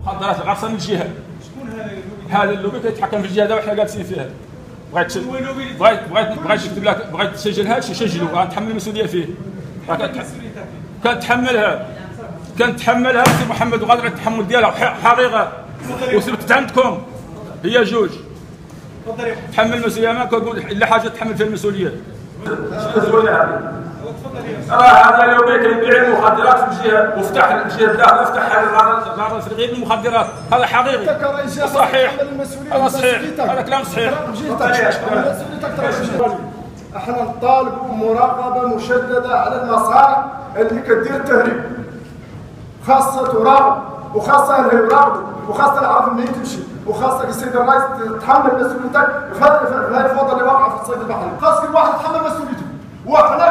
مخدرات غارصه من الجهه. شكون هذا اللوبي كيتحكم في الجهه هذا وحنا جالسين فيها. بغيت نكتب لك، بغيت تسجل هذا الشيء سجلو، غنتحمل المسؤوليه فيه. كنتحملها سي محمد وغادر التحمل ديالها حقيقه وثبتت عندكم هي جوج. تحمل المسؤوليه، ما كنقول الا حاجه تحمل فيها المسؤوليه. راه هذا اللوبي كيبيع المخدرات في الجهه وفتح الجهه الداخل، فتح الغرض الفريقين المخدرات. هذا حقيقي وصحيح، هذا صحيح، هذا كلام صحيح. احنا نطالب بمراقبه مشدده على المصانع اللي كدير التهريب، خاصه تراقب وخاصه اللي يراقبوا وخاصه العرف منين تمشي، وخاصه السيد الرئيس تتحمل مسؤوليتك في هذه الفوضى اللي واقعه في الصيد البحري. خاص كل واحد يتحمل مسؤوليته، وحنا